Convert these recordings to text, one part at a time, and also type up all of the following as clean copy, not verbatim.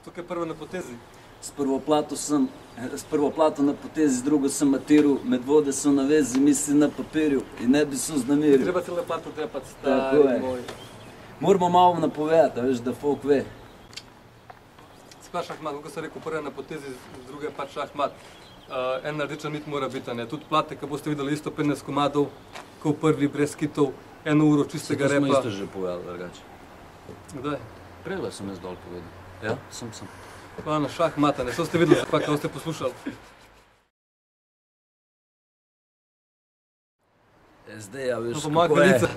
Tukaj prvo na potezi. S prvo plato na potezi, z drugo sem matiral, medvode so na vezi, misli na papirju in ne bi se vznemiril. Treba cele plato trepati, Tako stari je. moj. Moramo malo napovedati, veš, da folk ve. Sploh šahmat, kako sem rekel, prve na potezi, z druge pač šahmat. Ena rdeča nit mora biti, ne. Tudi plate, ko boste videli isto 15 komadov, ko v prvi brez kitov, 1 uro čistega To smo repa. isto že povedali, drugače. Kdaj? Prejle sem jaz dol povedal. Ja, sem. Na šahmata, ne. So ste videli, pa kako ste poslušali. Zdaj, ja, veš, To pa moja kako je. kraljica.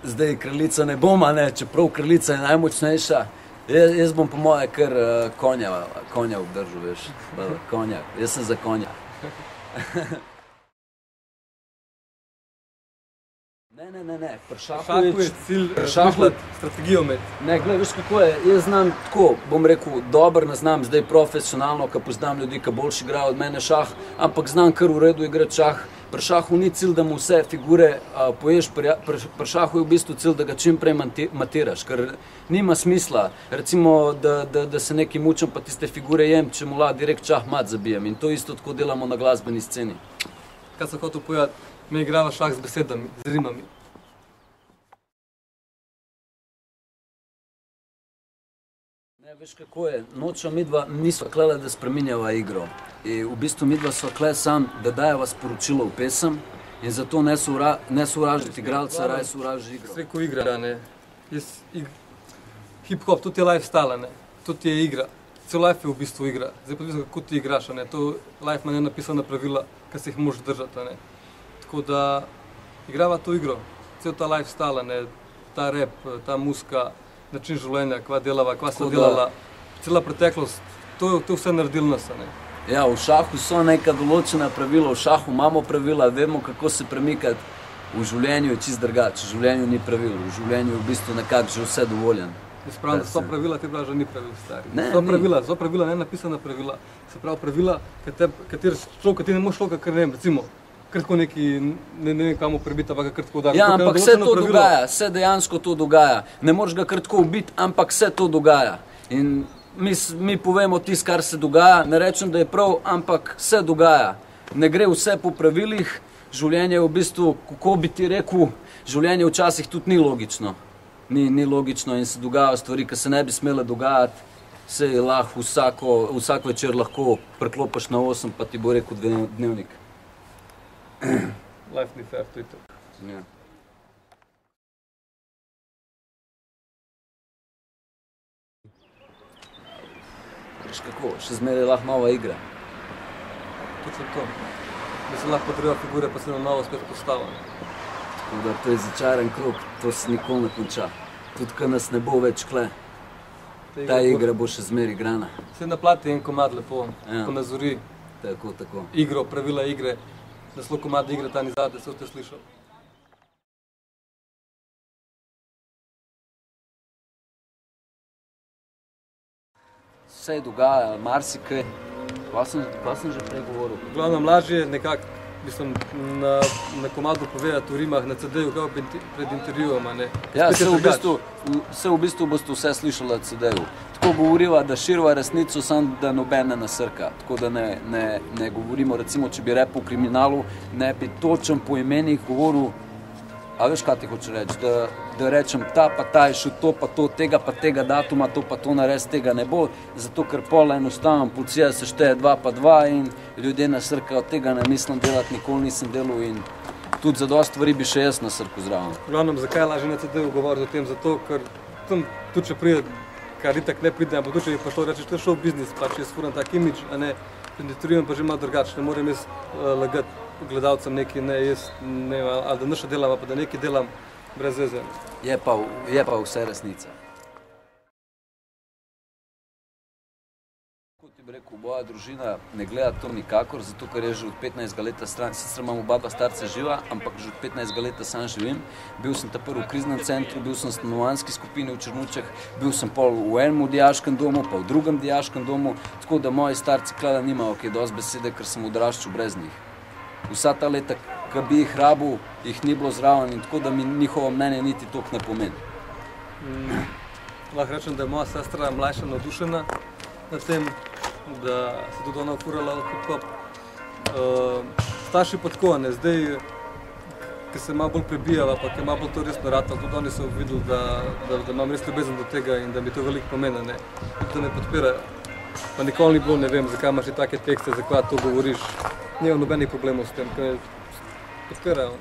Zdaj kraljica ne bom, a ne, čeprav kraljica je najmočnejša. Jaz bom po moje kar konja obdržal, veš. Konja, jaz sem za konja. Ne, pri šahu Je cilj šahu- razmišljati, strategijo imeti. Ne, glej, veš kako je, jaz znam tako, bom rekel, dobro ne znam zdaj profesionalno, ko poznam ljudi, ki boljši igrajo od mene šah, ampak znam kar v redu igrati šah. Pri šahu ni cilj, da mu vse figure poješ, pri šahu je v bistvu cilj, da ga čim prej matiraš, ker nima smisla, recimo, da se nekaj mučam, pa tiste figure jem, če mu direkt šah mat zabijem in to isto tako delamo na glasbeni sceni. Kaj sem hotel povedati, mi igrava šah z besedami, z rimami. Ne, veš kako je, nočem midva nisva klele, da spreminjava igro. In v bistvu midva sva kle sam, da dajeva sporočilo v pesem in zato ne sovražiti igralca, raje sovraži igro. Rekel igra, ne. Hip-hop, tudi je lifestyle, ne. Tudi je igra. Cel life je v bistvu igra. Zdaj pa odvisno, kako ti igraš, ne. To life ima nenapisana pravila, ki se jih moraš držati, ne. Tako da igrava to igro. Cel ta lifestyle, ne. Ta rap, ta muzika, način življenja, kva delava, kva sta delala. Cela preteklost, to je vse naredilo nas, ne. Ja, v šahu so neka določena pravila, v šahu imamo pravila, vemo kako se premikati. V življenju je čist drugače, v življenju ni pravil, v življenju je v bistvu nekako že vse dovoljen. Jaz pravim, da so pravila, ti pravi, že ni pravil, stari. Ne, So pravila, ne napisana pravila. Se pravi, pravila, kateri človek, ti ne moreš človeka, ker ne vem, recimo, kar tako neki, ne vem kamo prebiti, pa ga kar tako udari. Ja, ampak se to dogaja, se dejansko to dogaja. Ne moreš ga kar tako ubiti, ampak se to dogaja. In mi povemo tisto, kar se dogaja, ne rečem, da je prav, ampak se dogaja. Ne gre vse po pravilih, življenje je v bistvu, kako bi ti rekel, življenje včasih tudi ni logično. Ni logično in se dogajajo stvari, ki se ne bi smele dogajati. Se je lahko vsak večer lahko preklopiš na 8, pa ti bo rekel dnevnik. Life ni fair, to je to. Ja. Veš kako, še zmeraj lahko nova igra. Točno to. Da se lahko potreba figure, pa se na novo spet postavlja. Tako da to je začaran krog, to se nikoli ne konča. Tudi ko nas ne bo več kle, ta igra bo še zmeraj igrana. Se na plati en komad lepo, Ja. ko nazori Tako. igro, pravila igre, da slo komad igre ta nizad, da se te slišal. Vse je dogaja, marsikaj. Kaj sem že prej govoril? V glavnem lažje nekako, mislim, na komadu povedati v rimah, na CD-ju, kao pred intervjujema, ne. Ja, Spet je drugače. se v bistvu boste vse slišali na CD-ju. Tako govoriva, da širiva resnico, samo da noben ne nasrka. Tako da ne govorimo, recimo, če bi repel v kriminalu, ne bi točen po imenih govoril, a veš, kaj ti hoče reči, da rečem ta pa ta je šel to pa to, tega pa tega datuma, to pa to nares, tega ne bo, zato ker pola enostavno, policija se šteje 2 pa 2 in ljudje nasrkajo, tega ne mislim delati, nikoli nisem delal in tudi za dosti stvari bi še jaz nasrkal zraven. V glavnem, zakaj je lažje na CD-ju govoriti o tem? Zato, ker tam tudi če pride, kar itak ne pride, ampak tudi če je pa šlo rečeš, to je šov biznis, pač jaz furam tak imidž, a ne, pred intervjujem pa že malo drugače, ne morem jaz lagati gledalcem nekaj, ne, jaz ne vem, ali da nešto delam, pa da nekaj delam brez veze. Je pa vse resnica. Kot ti bi rekel, moja družina ne gleda to nikakor, zato ker je že od 15 leta stran, sicer imam oba starca živa, ampak že od 15 leta sam živim. Bil sem ta prvi v kriznem centru, bil sem v stanovanjski skupini v Črnučah, bil sem pol v enem dijaškem domu, pa v drugem dijaškem domu, tako da moji starci klada nimajo kaj dosti besede, ker sem odraščal brez njih. Vsa ta leta, ki bi jih rabil, jih ni bilo zraven in tako da mi njihovo mnenje niti toliko ne pomeni. Lahko rečem, da je moja sestra mlajša navdušena, na tem, da se tudi ona okurala v hip-hop. Starši pa tako, ne, zdaj, ki se malo bolj prebijala, pa ki malo bolj to resno rata, tudi oni so videli, da imam res ljubezen do tega in da mi to veliko pomeni, ne, da me podpirajo. Pa nikoli ni bilo, ne vem, zakaj imaš take tekste, zakaj to govoriš. Nimam nobenih problemov s tem, ker me podpirajo.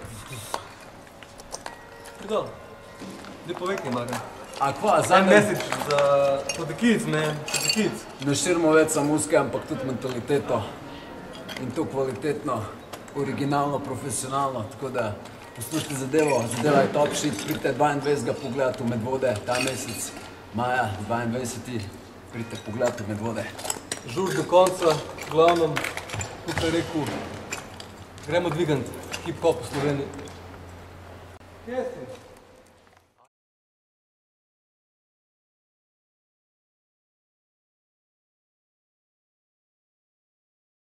Pridol, ne povej kaj, Marjan. A kva, Message for the kids, man, for the kids. Ne širimo več samo muske, ampak tudi mentaliteto. In to kvalitetno, originalno, profesionalno, tako da poslušajte zadevo, zadeva je top shit, pridite 22. pogledati v Medvode, ta mesec, maja 22. pridite pogledati v Medvode. Žur do konca, v glavnem, kot je rekel, gremo dvigant hip-hop v Sloveniji. Kje si?